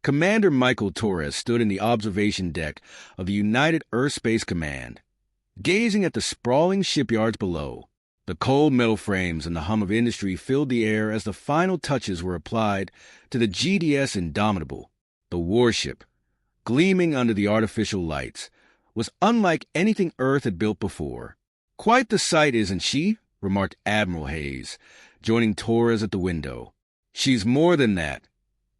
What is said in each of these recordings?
Commander Michael Torres stood in the observation deck of the United Earth Space Command, gazing at the sprawling shipyards below. The cold metal frames and the hum of industry filled the air as the final touches were applied to the GDS Indomitable. The warship, gleaming under the artificial lights, was unlike anything Earth had built before. "Quite the sight, isn't she?" remarked Admiral Hayes, joining Torres at the window. "She's more than that,"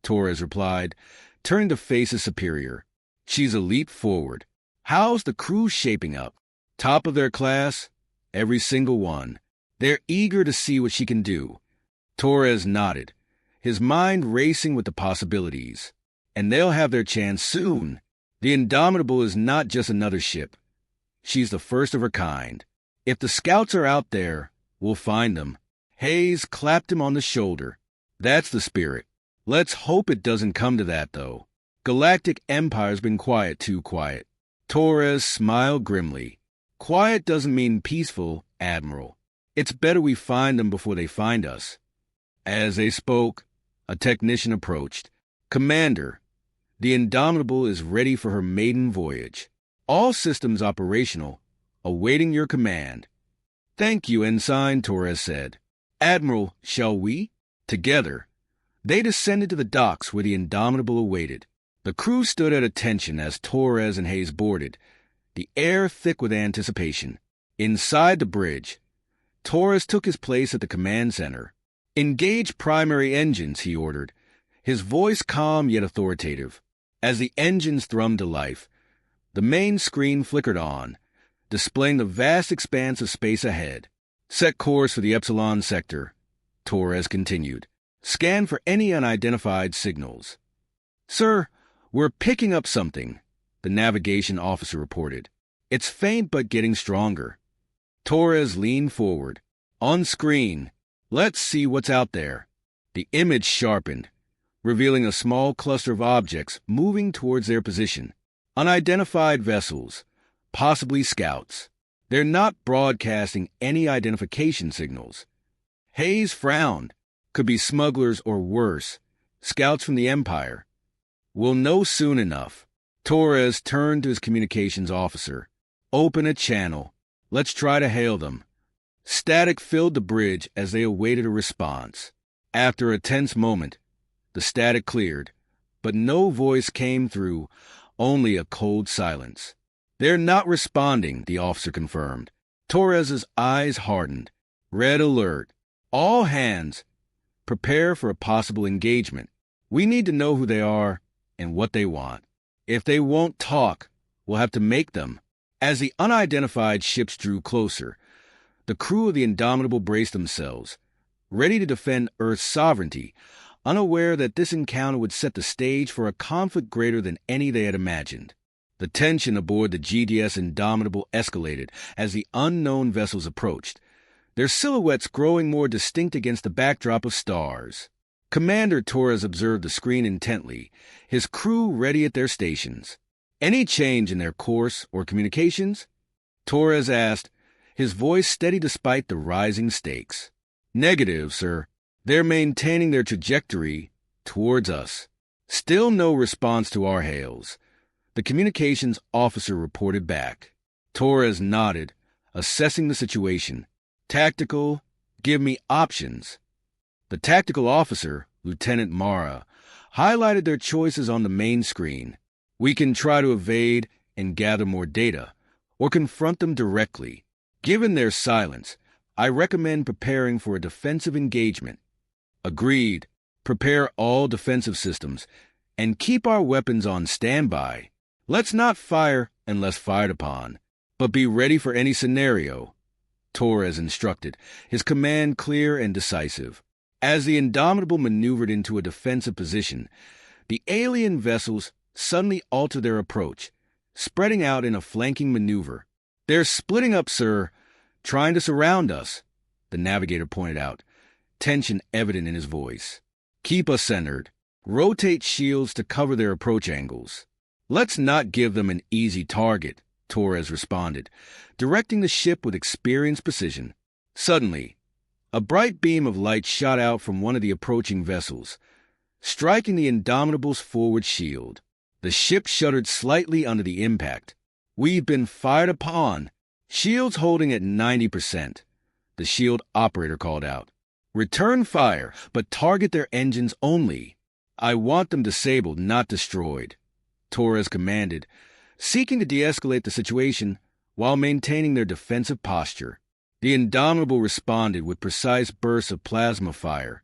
Torres replied, turning to face his superior. "She's a leap forward. How's the crew shaping up? Top of their class? Every single one. They're eager to see what she can do." Torres nodded, his mind racing with the possibilities. "And they'll have their chance soon. The Indomitable is not just another ship. She's the first of her kind. If the scouts are out there, we'll find them." Hayes clapped him on the shoulder. "That's the spirit. Let's hope it doesn't come to that, though. Galactic Empire's been quiet, too quiet." Torres smiled grimly. "Quiet doesn't mean peaceful, Admiral. It's better we find them before they find us." As they spoke, a technician approached. "Commander, the Indomitable is ready for her maiden voyage. All systems operational, awaiting your command." "Thank you, Ensign," Torres said. "Admiral, shall we?" Together, they descended to the docks where the Indomitable awaited. The crew stood at attention as Torres and Hayes boarded, the air thick with anticipation. Inside the bridge, Torres took his place at the command center. "Engage primary engines," he ordered, his voice calm yet authoritative. As the engines thrummed to life, the main screen flickered on, displaying the vast expanse of space ahead. "Set course for the Epsilon sector," Torres continued. "Scan for any unidentified signals." "Sir, we're picking up something," the navigation officer reported. "It's faint but getting stronger." Torres leaned forward. "On screen. Let's see what's out there." The image sharpened, revealing a small cluster of objects moving towards their position. Unidentified vessels, possibly scouts. They're not broadcasting any identification signals. Hayes frowned. Could be smugglers or worse, scouts from the Empire. "We'll know soon enough." Torres turned to his communications officer. "Open a channel. Let's try to hail them." Static filled the bridge as they awaited a response. After a tense moment, the static cleared, but no voice came through, only a cold silence. "They're not responding," the officer confirmed. Torres's eyes hardened. "Red alert. All hands, prepare for a possible engagement. We need to know who they are and what they want. If they won't talk, we'll have to make them." As the unidentified ships drew closer, the crew of the Indomitable braced themselves, ready to defend Earth's sovereignty, unaware that this encounter would set the stage for a conflict greater than any they had imagined. The tension aboard the GDS Indomitable escalated as the unknown vessels approached, their silhouettes growing more distinct against the backdrop of stars. Commander Torres observed the screen intently, his crew ready at their stations. "Any change in their course or communications?" Torres asked, his voice steady despite the rising stakes. "Negative, sir. They're maintaining their trajectory towards us." Still no response to our hails. The communications officer reported back. Torres nodded, assessing the situation. "Tactical, give me options." The tactical officer, Lieutenant Mara, highlighted their choices on the main screen. "We can try to evade and gather more data, or confront them directly. Given their silence, I recommend preparing for a defensive engagement." "Agreed. Prepare all defensive systems, and keep our weapons on standby. Let's not fire unless fired upon, but be ready for any scenario," Torres instructed, his command clear and decisive. As the Indomitable maneuvered into a defensive position, the alien vessels suddenly altered their approach, spreading out in a flanking maneuver. "They're splitting up, sir, trying to surround us," the navigator pointed out, tension evident in his voice. "Keep us centered. Rotate shields to cover their approach angles." "Let's not give them an easy target," Torres responded, directing the ship with experienced precision. Suddenly, a bright beam of light shot out from one of the approaching vessels, striking the Indomitable's forward shield. The ship shuddered slightly under the impact. "We've been fired upon. Shields holding at 90%. The shield operator called out. "Return fire, but target their engines only. I want them disabled, not destroyed," Torres commanded, seeking to de-escalate the situation while maintaining their defensive posture. The Indomitable responded with precise bursts of plasma fire,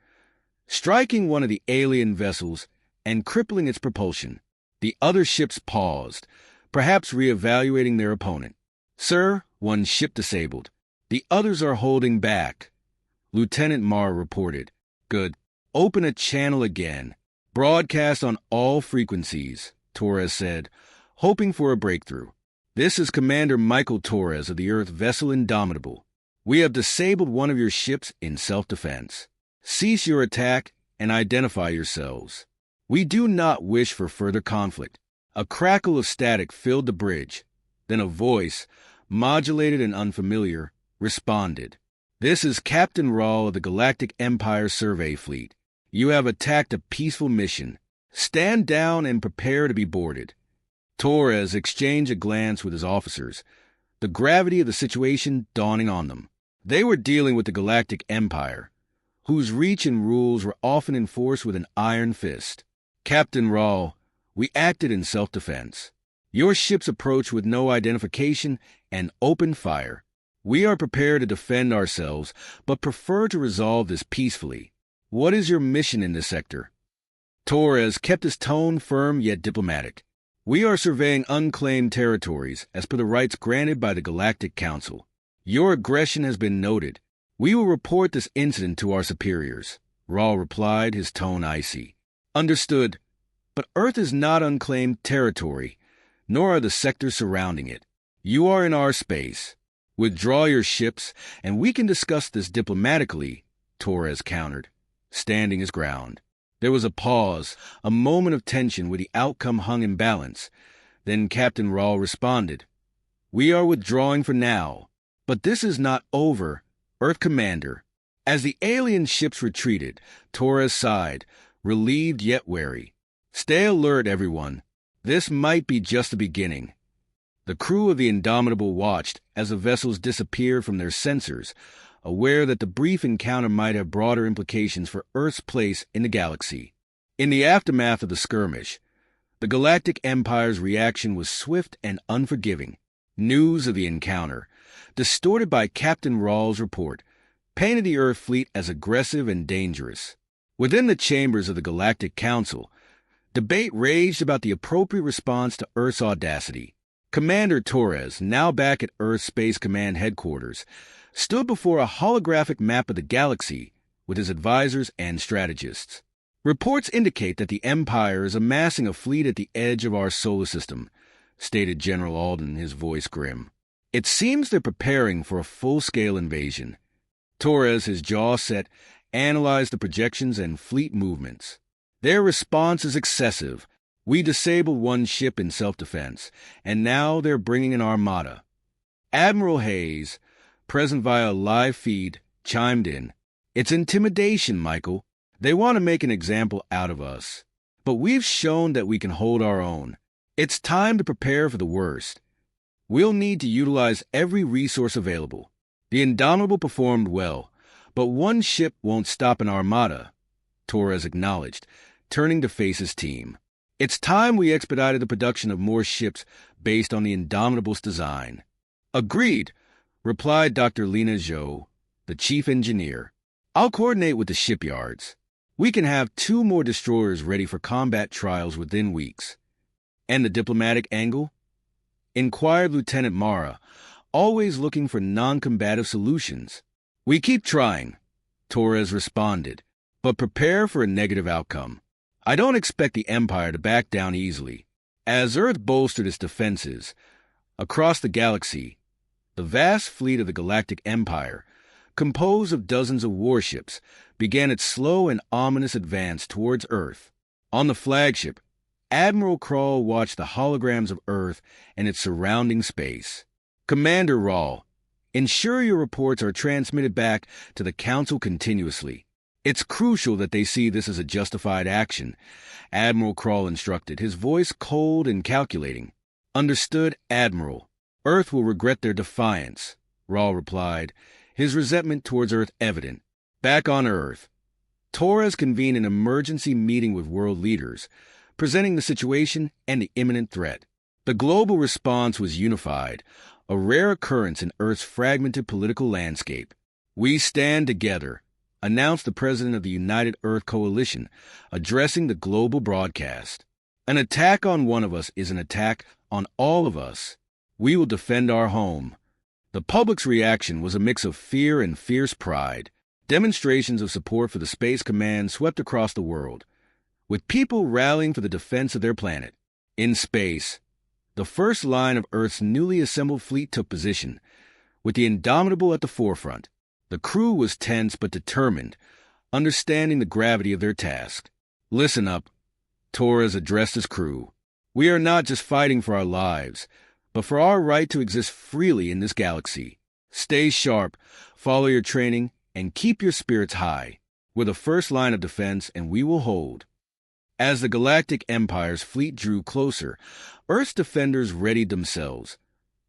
striking one of the alien vessels and crippling its propulsion. The other ships paused, perhaps re-evaluating their opponent. "Sir, one ship disabled. The others are holding back," Lieutenant Marr reported. "Good. Open a channel again. Broadcast on all frequencies," Torres said, hoping for a breakthrough. "This is Commander Michael Torres of the Earth vessel Indomitable. We have disabled one of your ships in self-defense. Cease your attack and identify yourselves. We do not wish for further conflict." A crackle of static filled the bridge. Then a voice, modulated and unfamiliar, responded. "This is Captain Rawl of the Galactic Empire Survey Fleet. You have attacked a peaceful mission. Stand down and prepare to be boarded." Torres exchanged a glance with his officers, the gravity of the situation dawning on them. They were dealing with the Galactic Empire, whose reach and rules were often enforced with an iron fist. "Captain Rawl, we acted in self-defense. Your ships approached with no identification and opened fire. We are prepared to defend ourselves, but prefer to resolve this peacefully. What is your mission in this sector?" Torres kept his tone firm yet diplomatic. "We are surveying unclaimed territories as per the rights granted by the Galactic Council. Your aggression has been noted. We will report this incident to our superiors," Rawl replied, his tone icy. "Understood. But Earth is not unclaimed territory, nor are the sectors surrounding it. You are in our space. Withdraw your ships, and we can discuss this diplomatically," Torres countered, standing his ground. There was a pause, a moment of tension where the outcome hung in balance. Then Captain Rawl responded. "We are withdrawing for now, but this is not over, Earth Commander." As the alien ships retreated, Torres sighed, relieved yet wary. "Stay alert, everyone. This might be just the beginning." The crew of the Indomitable watched as the vessels disappeared from their sensors, aware that the brief encounter might have broader implications for Earth's place in the galaxy. In the aftermath of the skirmish, the Galactic Empire's reaction was swift and unforgiving. News of the encounter, distorted by Captain Rawl's report, painted the Earth fleet as aggressive and dangerous. Within the chambers of the Galactic Council, debate raged about the appropriate response to Earth's audacity. Commander Torres, now back at Earth Space Command headquarters, stood before a holographic map of the galaxy with his advisors and strategists. "Reports indicate that the Empire is amassing a fleet at the edge of our solar system," stated General Alden, his voice grim. "It seems they're preparing for a full-scale invasion." Torres, his jaw set, analyzed the projections and fleet movements. "Their response is excessive. We disabled one ship in self-defense, and now they're bringing an armada." Admiral Hayes, present via a live feed, chimed in. "It's intimidation, Michael. They want to make an example out of us. But we've shown that we can hold our own. It's time to prepare for the worst. We'll need to utilize every resource available." The Indomitable performed well, but one ship won't stop an armada, Torres acknowledged, turning to face his team. "It's time we expedited the production of more ships based on the Indomitable's design." "Agreed," replied Dr. Lena Zhou, the chief engineer. "I'll coordinate with the shipyards. We can have 2 more destroyers ready for combat trials within weeks." "And the diplomatic angle?" inquired Lieutenant Mara, always looking for non-combative solutions. "We keep trying," Torres responded, "but prepare for a negative outcome. I don't expect the Empire to back down easily." As Earth bolstered its defenses, across the galaxy, the vast fleet of the Galactic Empire, composed of dozens of warships, began its slow and ominous advance towards Earth. On the flagship, Admiral Krall watched the holograms of Earth and its surrounding space. "Commander Rawl, ensure your reports are transmitted back to the Council continuously. It's crucial that they see this as a justified action, Admiral Krall instructed, his voice cold and calculating. Understood, Admiral. Earth will regret their defiance, Rawl replied, his resentment towards Earth evident. Back on Earth, Torres convened an emergency meeting with world leaders, presenting the situation and the imminent threat. The global response was unified, a rare occurrence in Earth's fragmented political landscape. We stand together, announced the president of the United Earth Coalition, addressing the global broadcast. An attack on one of us is an attack on all of us. We will defend our home. The public's reaction was a mix of fear and fierce pride. Demonstrations of support for the Space Command swept across the world, with people rallying for the defense of their planet. In space, the first line of Earth's newly assembled fleet took position, with the Indomitable at the forefront. The crew was tense but determined, understanding the gravity of their task. Listen up, Torres addressed his crew. We are not just fighting for our lives, but for our right to exist freely in this galaxy. Stay sharp, follow your training, and keep your spirits high. We're the first line of defense, and we will hold. As the Galactic Empire's fleet drew closer, Earth's defenders readied themselves,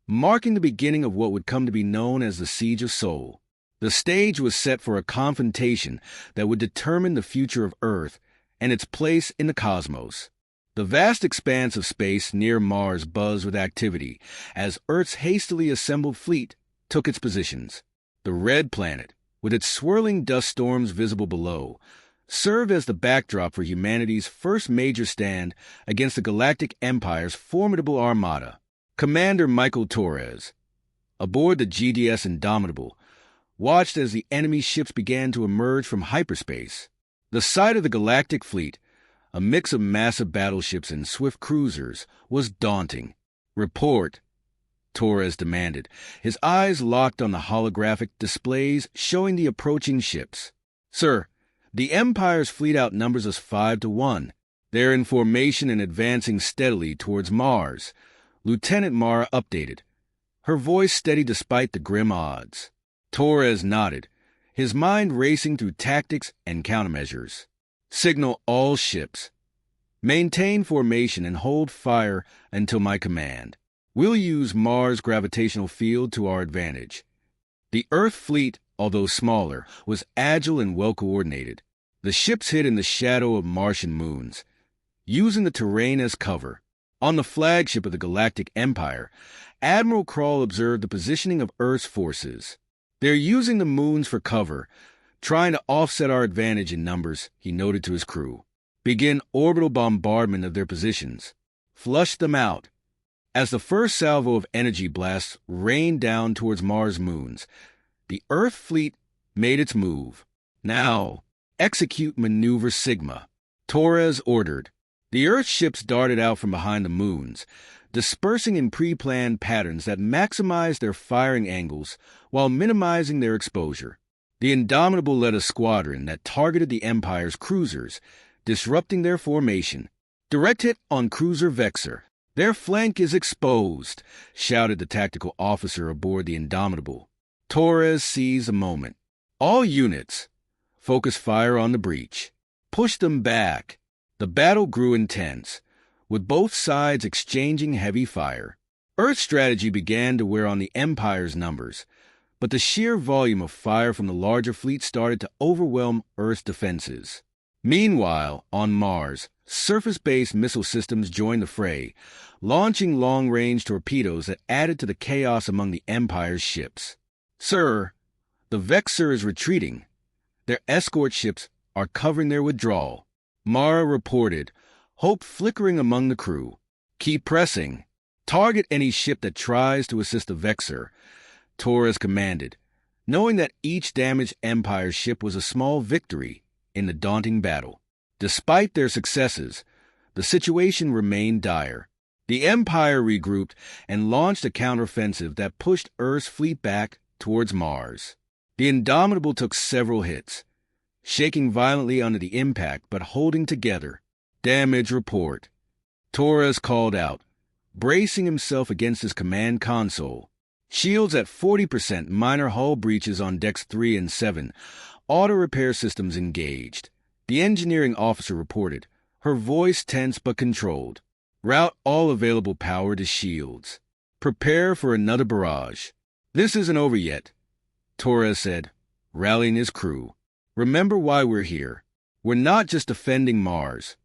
marking the beginning of what would come to be known as the Siege of Sol. The stage was set for a confrontation that would determine the future of Earth and its place in the cosmos. The vast expanse of space near Mars buzzed with activity as Earth's hastily assembled fleet took its positions. The Red Planet, with its swirling dust storms visible below, served as the backdrop for humanity's first major stand against the Galactic Empire's formidable armada. Commander Michael Torres, aboard the GDS Indomitable, watched as the enemy ships began to emerge from hyperspace. The sight of the Galactic fleet, a mix of massive battleships and swift cruisers, was daunting. Report, Torres demanded, his eyes locked on the holographic displays showing the approaching ships. Sir, the Empire's fleet outnumbers us 5-1. They're in formation and advancing steadily towards Mars, Lieutenant Mara updated, her voice steady despite the grim odds. Torres nodded, his mind racing through tactics and countermeasures. Signal all ships. Maintain formation and hold fire until my command. We'll use Mars' gravitational field to our advantage. The Earth fleet, although smaller, was agile and well-coordinated. The ships hid in the shadow of Martian moons, using the terrain as cover. On the flagship of the Galactic Empire, Admiral Krall observed the positioning of Earth's forces. They're using the moons for cover, trying to offset our advantage in numbers, he noted to his crew. Begin orbital bombardment of their positions. Flush them out. As the first salvo of energy blasts rained down towards Mars' moons, the Earth fleet made its move. Now, execute Maneuver Sigma, Torres ordered. The Earth ships darted out from behind the moons, dispersing in pre-planned patterns that maximized their firing angles while minimizing their exposure. The Indomitable led a squadron that targeted the Empire's cruisers, disrupting their formation. Direct hit on Cruiser Vexor. Their flank is exposed, shouted the tactical officer aboard the Indomitable. Torres seized a moment. All units, focus fire on the breach. Push them back. The battle grew intense, with both sides exchanging heavy fire. Earth's strategy began to wear on the Empire's numbers, but the sheer volume of fire from the larger fleet started to overwhelm Earth's defenses. Meanwhile, on Mars, surface-based missile systems joined the fray, launching long-range torpedoes that added to the chaos among the Empire's ships. Sir, the Vexor is retreating. Their escort ships are covering their withdrawal, Mara reported, hope flickering among the crew. Keep pressing. Target any ship that tries to assist the Vexor, Torres commanded, knowing that each damaged Empire ship was a small victory in the daunting battle. Despite their successes, the situation remained dire. The Empire regrouped and launched a counteroffensive that pushed Earth's fleet back towards Mars. The Indomitable took several hits, shaking violently under the impact but holding together. Damage report, Torres called out, bracing himself against his command console. Shields at 40%, minor hull breaches on decks 3 and 7, auto repair systems engaged. The engineering officer reported, her voice tense but controlled. Route all available power to shields. Prepare for another barrage. This isn't over yet, Torres said, rallying his crew. Remember why we're here. We're not just defending Mars.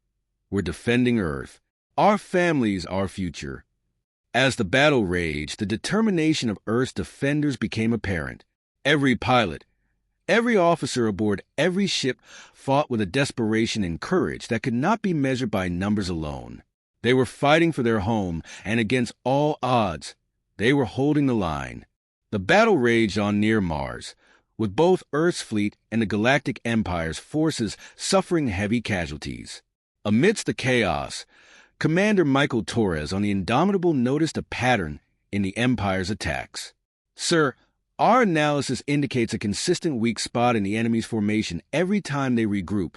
We're defending Earth. Our families, our future. As the battle raged, the determination of Earth's defenders became apparent. Every pilot, every officer aboard every ship fought with a desperation and courage that could not be measured by numbers alone. They were fighting for their home, and against all odds, they were holding the line. The battle raged on near Mars, with both Earth's fleet and the Galactic Empire's forces suffering heavy casualties. Amidst the chaos, Commander Michael Torres on the Indomitable noticed a pattern in the Empire's attacks. Sir, our analysis indicates a consistent weak spot in the enemy's formation every time they regroup,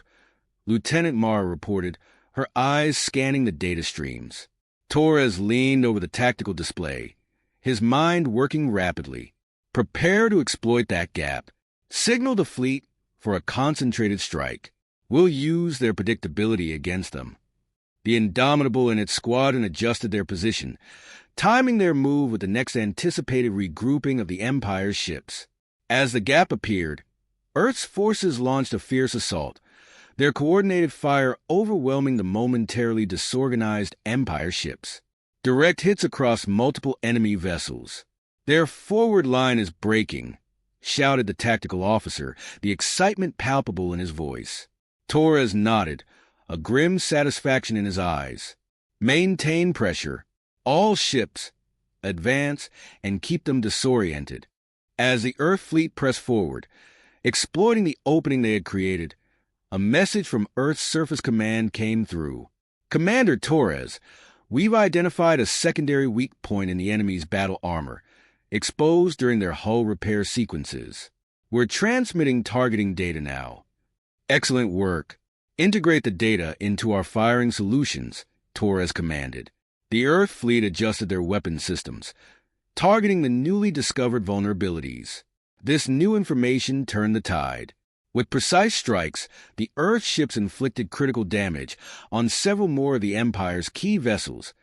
Lieutenant Mara reported, her eyes scanning the data streams. Torres leaned over the tactical display, his mind working rapidly. Prepare to exploit that gap. Signal the fleet for a concentrated strike. We'll use their predictability against them. The Indomitable and its squadron adjusted their position, timing their move with the next anticipated regrouping of the Empire's ships. As the gap appeared, Earth's forces launched a fierce assault, their coordinated fire overwhelming the momentarily disorganized Empire ships. Direct hits across multiple enemy vessels. Their forward line is breaking, shouted the tactical officer, the excitement palpable in his voice. Torres nodded, a grim satisfaction in his eyes. Maintain pressure. All ships. Advance and keep them disoriented. As the Earth fleet pressed forward, exploiting the opening they had created, a message from Earth's Surface Command came through. Commander Torres, we've identified a secondary weak point in the enemy's battle armor, exposed during their hull repair sequences. We're transmitting targeting data now. Excellent work. Integrate the data into our firing solutions, Torres commanded. The Earth fleet adjusted their weapon systems, targeting the newly discovered vulnerabilities. This new information turned the tide. With precise strikes, the Earth ships inflicted critical damage on several more of the Empire's key vessels,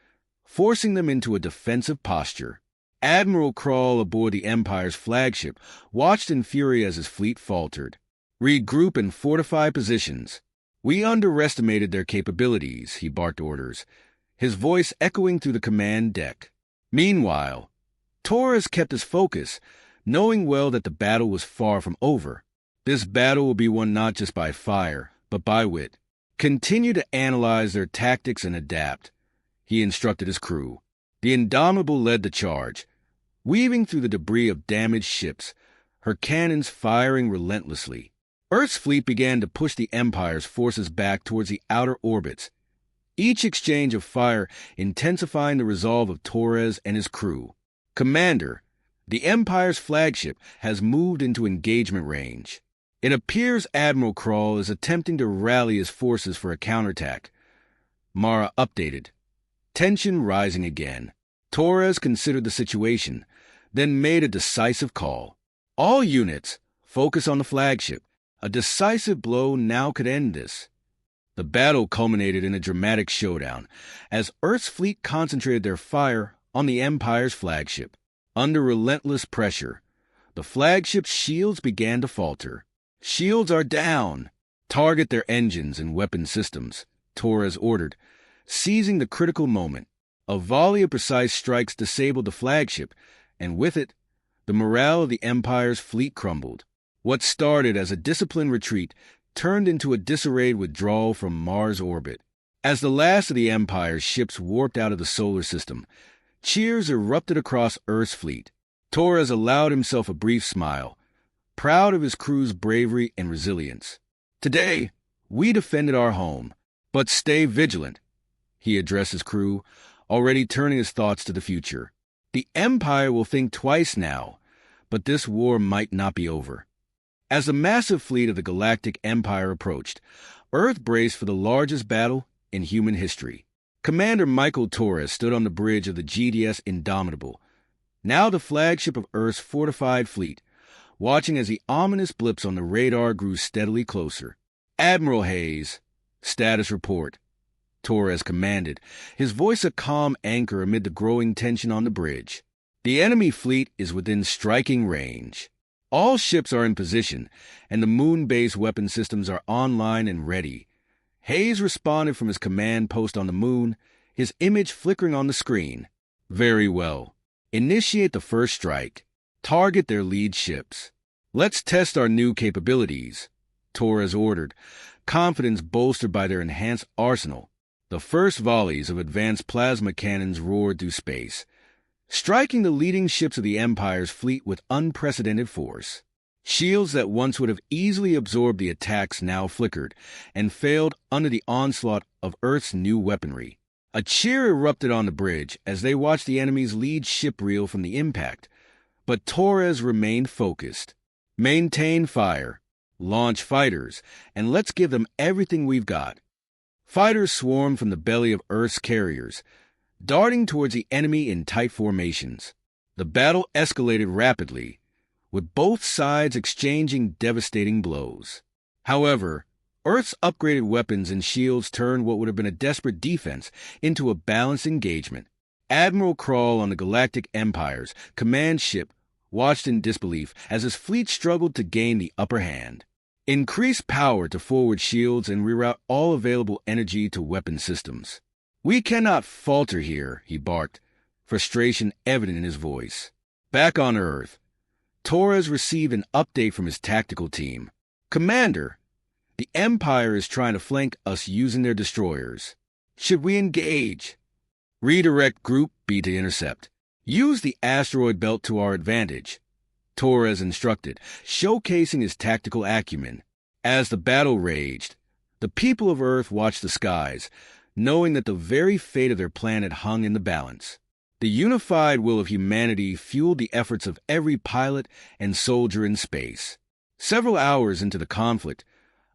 forcing them into a defensive posture. Admiral Krall aboard the Empire's flagship watched in fury as his fleet faltered. Regroup and fortify positions. We underestimated their capabilities, he barked orders, his voice echoing through the command deck. Meanwhile, Torres kept his focus, knowing well that the battle was far from over. This battle will be won not just by fire, but by wit. Continue to analyze their tactics and adapt, he instructed his crew. The Indomitable led the charge, weaving through the debris of damaged ships, her cannons firing relentlessly. Earth's fleet began to push the Empire's forces back towards the outer orbits, each exchange of fire intensifying the resolve of Torres and his crew. Commander, the Empire's flagship has moved into engagement range. It appears Admiral Krall is attempting to rally his forces for a counterattack. Mara updated, tension rising again. Torres considered the situation, then made a decisive call. All units, focus on the flagship. A decisive blow now could end this. The battle culminated in a dramatic showdown, as Earth's fleet concentrated their fire on the Empire's flagship. Under relentless pressure, the flagship's shields began to falter. Shields are down. Target their engines and weapon systems, Torres ordered, seizing the critical moment. A volley of precise strikes disabled the flagship, and with it, the morale of the Empire's fleet crumbled. What started as a disciplined retreat turned into a disarrayed withdrawal from Mars orbit. As the last of the Empire's ships warped out of the solar system, cheers erupted across Earth's fleet. Torres allowed himself a brief smile, proud of his crew's bravery and resilience. Today, we defended our home, but stay vigilant, he addressed his crew, already turning his thoughts to the future. The Empire will think twice now, but this war might not be over. As the massive fleet of the Galactic Empire approached, Earth braced for the largest battle in human history. Commander Michael Torres stood on the bridge of the GDS Indomitable, now the flagship of Earth's fortified fleet, watching as the ominous blips on the radar grew steadily closer. "Admiral Hayes, status report," Torres commanded, his voice a calm anchor amid the growing tension on the bridge. "The enemy fleet is within striking range. All ships are in position, and the moon-based weapon systems are online and ready." Hayes responded from his command post on the moon, his image flickering on the screen. "Very well. Initiate the first strike. Target their lead ships. Let's test our new capabilities," Torres ordered, confidence bolstered by their enhanced arsenal. The first volleys of advanced plasma cannons roared through space, striking the leading ships of the Empire's fleet with unprecedented force. Shields that once would have easily absorbed the attacks now flickered and failed under the onslaught of Earth's new weaponry. A cheer erupted on the bridge as they watched the enemy's lead ship reel from the impact, but Torres remained focused. "Maintain fire, launch fighters, and let's give them everything we've got." Fighters swarmed from the belly of Earth's carriers, darting towards the enemy in tight formations. The battle escalated rapidly, with both sides exchanging devastating blows. However, Earth's upgraded weapons and shields turned what would have been a desperate defense into a balanced engagement. Admiral Krall on the Galactic Empire's command ship watched in disbelief as his fleet struggled to gain the upper hand. "Increase power to forward shields and reroute all available energy to weapon systems. We cannot falter here," he barked, frustration evident in his voice. Back on Earth, Torres received an update from his tactical team. "Commander, the Empire is trying to flank us using their destroyers. Should we engage?" "Redirect Group B to intercept. Use the asteroid belt to our advantage," Torres instructed, showcasing his tactical acumen. As the battle raged, the people of Earth watched the skies, knowing that the very fate of their planet hung in the balance. The unified will of humanity fueled the efforts of every pilot and soldier in space. Several hours into the conflict,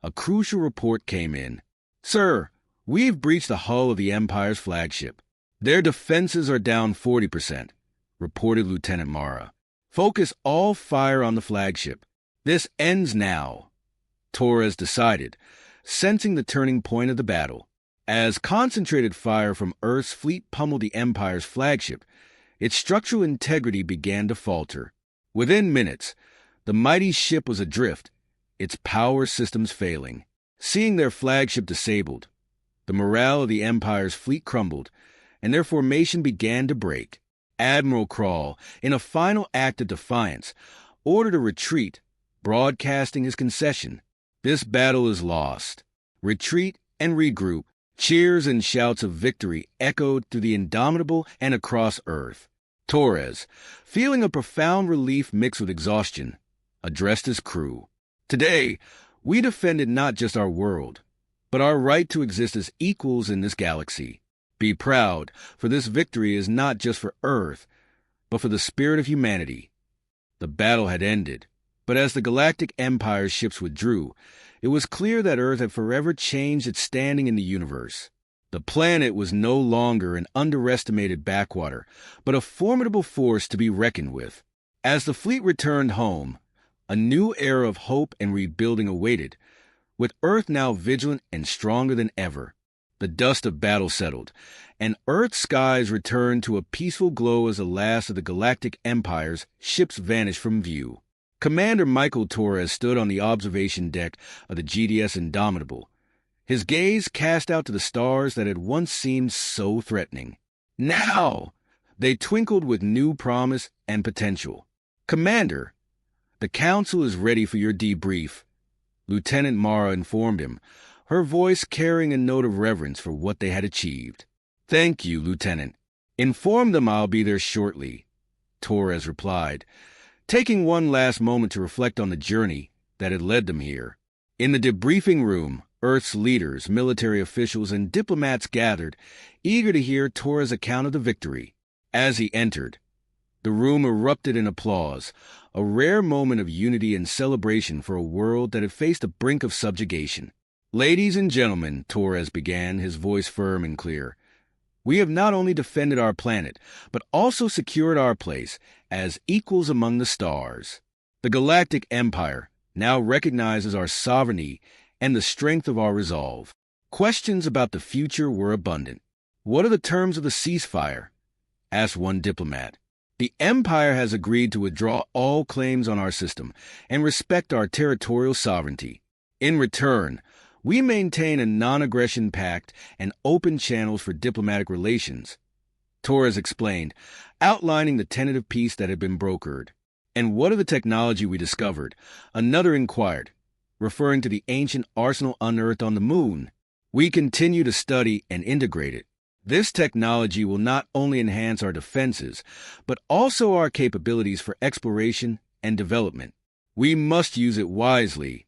a crucial report came in. "Sir, we've breached the hull of the Empire's flagship. Their defenses are down 40%, reported Lieutenant Mara. "Focus all fire on the flagship. This ends now," Torres decided, sensing the turning point of the battle. As concentrated fire from Earth's fleet pummeled the Empire's flagship, its structural integrity began to falter. Within minutes, the mighty ship was adrift, its power systems failing. Seeing their flagship disabled, the morale of the Empire's fleet crumbled, and their formation began to break. Admiral Krall, in a final act of defiance, ordered a retreat, broadcasting his concession. "This battle is lost. Retreat and regroup." Cheers and shouts of victory echoed through the Indomitable and across Earth. Torres, feeling a profound relief mixed with exhaustion, addressed his crew. "Today, we defended not just our world, but our right to exist as equals in this galaxy. Be proud, for this victory is not just for Earth, but for the spirit of humanity." The battle had ended, but as the Galactic Empire's ships withdrew, it was clear that Earth had forever changed its standing in the universe. The planet was no longer an underestimated backwater, but a formidable force to be reckoned with. As the fleet returned home, a new era of hope and rebuilding awaited, with Earth now vigilant and stronger than ever. The dust of battle settled, and Earth's skies returned to a peaceful glow as the last of the Galactic Empire's ships vanished from view. Commander Michael Torres stood on the observation deck of the GDS Indomitable, his gaze cast out to the stars that had once seemed so threatening. Now, they twinkled with new promise and potential. "Commander, the Council is ready for your debrief," Lieutenant Mara informed him, her voice carrying a note of reverence for what they had achieved. "Thank you, Lieutenant. Inform them I'll be there shortly," Torres replied, taking one last moment to reflect on the journey that had led them here. In the debriefing room, Earth's leaders, military officials, and diplomats gathered, eager to hear Torres' account of the victory. As he entered, the room erupted in applause, a rare moment of unity and celebration for a world that had faced the brink of subjugation. "Ladies and gentlemen," Torres began, his voice firm and clear, "we have not only defended our planet, but also secured our place as equals among the stars. The Galactic Empire now recognizes our sovereignty and the strength of our resolve. Questions about the future were abundant. What are the terms of the ceasefire? Asked one diplomat. The Empire has agreed to withdraw all claims on our system and respect our territorial sovereignty. In return, we maintain a non-aggression pact and open channels for diplomatic relations, Torres explained, outlining the tentative peace that had been brokered. And what of the technology we discovered? Another inquired, referring to the ancient arsenal unearthed on the moon. We continue to study and integrate it. This technology will not only enhance our defenses, but also our capabilities for exploration and development. We must use it wisely,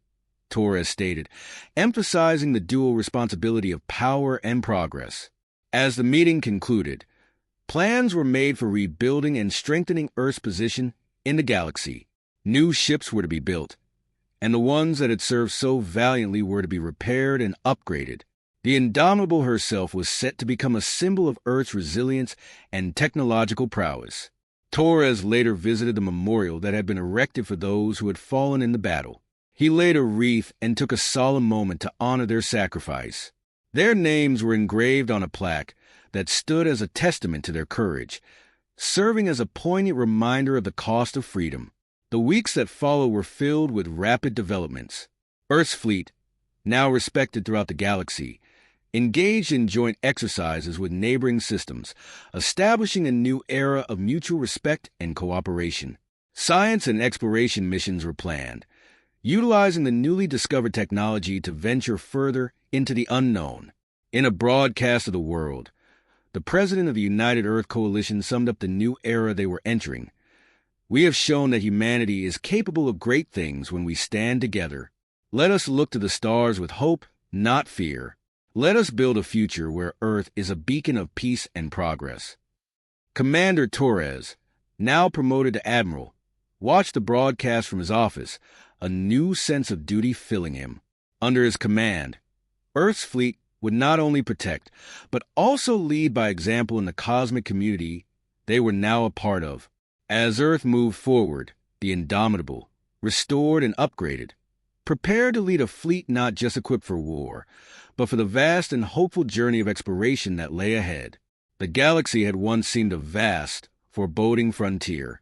Torres stated, emphasizing the dual responsibility of power and progress. As the meeting concluded, plans were made for rebuilding and strengthening Earth's position in the galaxy. New ships were to be built, and the ones that had served so valiantly were to be repaired and upgraded. The Indomitable herself was set to become a symbol of Earth's resilience and technological prowess. Torres later visited the memorial that had been erected for those who had fallen in the battle. He laid a wreath and took a solemn moment to honor their sacrifice. Their names were engraved on a plaque that stood as a testament to their courage, serving as a poignant reminder of the cost of freedom. The weeks that followed were filled with rapid developments. Earth's fleet, now respected throughout the galaxy, engaged in joint exercises with neighboring systems, establishing a new era of mutual respect and cooperation. Science and exploration missions were planned, utilizing the newly discovered technology to venture further into the unknown. In a broadcast of the world, the president of the United Earth Coalition summed up the new era they were entering. We have shown that humanity is capable of great things when we stand together. Let us look to the stars with hope, not fear. Let us build a future where Earth is a beacon of peace and progress. Commander Torres, now promoted to Admiral, watched the broadcast from his office, a new sense of duty filling him. Under his command, Earth's fleet would not only protect, but also lead by example in the cosmic community they were now a part of. As Earth moved forward, the Indomitable, restored and upgraded, prepared to lead a fleet not just equipped for war, but for the vast and hopeful journey of exploration that lay ahead. The galaxy had once seemed a vast, foreboding frontier,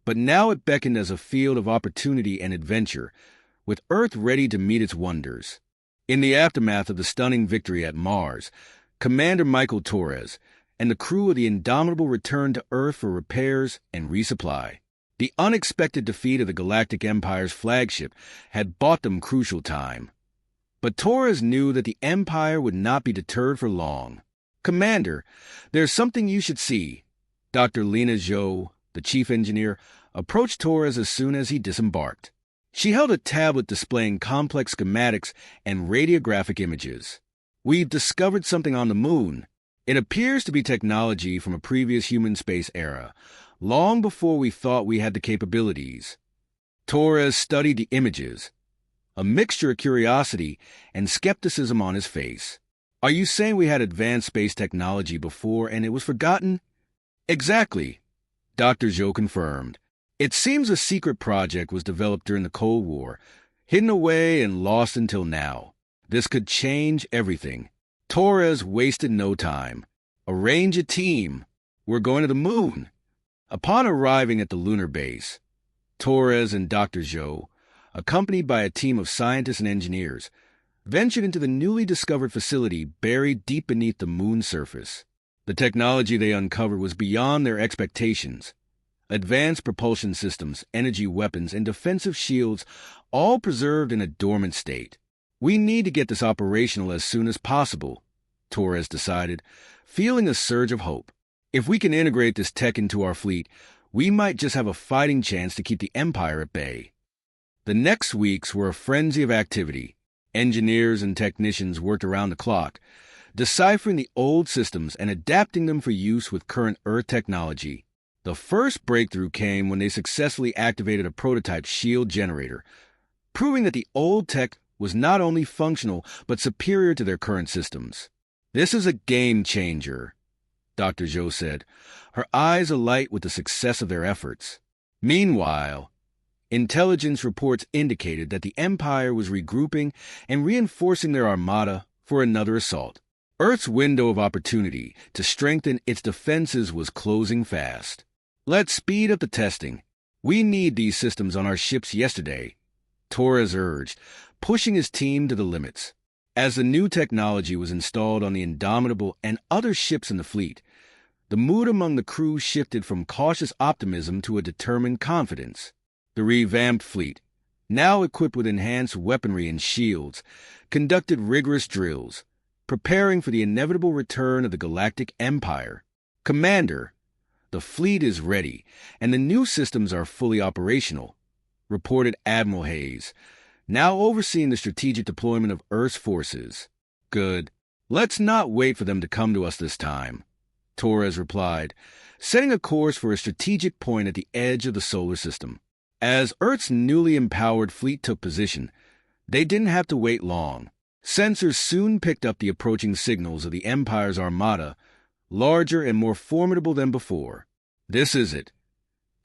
but now it beckoned as a field of opportunity and adventure, with Earth ready to meet its wonders. In the aftermath of the stunning victory at Mars, Commander Michael Torres and the crew of the Indomitable returned to Earth for repairs and resupply. The unexpected defeat of the Galactic Empire's flagship had bought them crucial time. But Torres knew that the Empire would not be deterred for long. Commander, there's something you should see. Dr. Lena Zhou, the chief engineer, approached Torres as soon as he disembarked. She held a tablet displaying complex schematics and radiographic images. We've discovered something on the moon. It appears to be technology from a previous human space era, long before we thought we had the capabilities. Torres studied the images, a mixture of curiosity and skepticism on his face. Are you saying we had advanced space technology before and it was forgotten? Exactly, Dr. Zhou confirmed. It seems a secret project was developed during the Cold War, hidden away and lost until now. This could change everything. Torres wasted no time. Arrange a team. We're going to the moon. Upon arriving at the lunar base, Torres and Dr. Zhou, accompanied by a team of scientists and engineers, ventured into the newly discovered facility buried deep beneath the moon's surface. The technology they uncovered was beyond their expectations. Advanced propulsion systems, energy weapons, and defensive shields, all preserved in a dormant state. We need to get this operational as soon as possible, Torres decided, feeling a surge of hope. If we can integrate this tech into our fleet, we might just have a fighting chance to keep the Empire at bay. The next weeks were a frenzy of activity. Engineers and technicians worked around the clock, deciphering the old systems and adapting them for use with current Earth technology. The first breakthrough came when they successfully activated a prototype shield generator, proving that the old tech was not only functional but superior to their current systems. This is a game changer, Dr. Zhou said, her eyes alight with the success of their efforts. Meanwhile, Intelligence reports indicated that the Empire was regrouping and reinforcing their armada for another assault. Earth's window of opportunity to strengthen its defenses was closing fast. Let's speed up the testing. We need these systems on our ships yesterday, Torres urged, pushing his team to the limits. As the new technology was installed on the Indomitable and other ships in the fleet, the mood among the crew shifted from cautious optimism to a determined confidence. The revamped fleet, now equipped with enhanced weaponry and shields, conducted rigorous drills, preparing for the inevitable return of the Galactic Empire. "Commander, the fleet is ready, and the new systems are fully operational," reported Admiral Hayes, now overseeing the strategic deployment of Earth's forces. "Good. Let's not wait for them to come to us this time," Torres replied, setting a course for a strategic point at the edge of the solar system. As Earth's newly empowered fleet took position, they didn't have to wait long. Sensors soon picked up the approaching signals of the Empire's armada, larger and more formidable than before. "This is it,"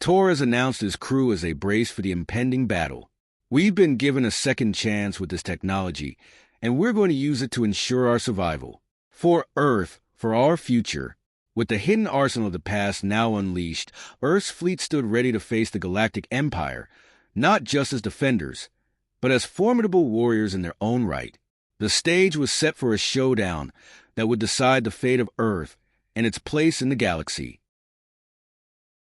Torres announced his crew as they braced for the impending battle. "We've been given a second chance with this technology, and we're going to use it to ensure our survival. For Earth, for our future." With the hidden arsenal of the past now unleashed, Earth's fleet stood ready to face the Galactic Empire, not just as defenders, but as formidable warriors in their own right. The stage was set for a showdown that would decide the fate of Earth and its place in the galaxy.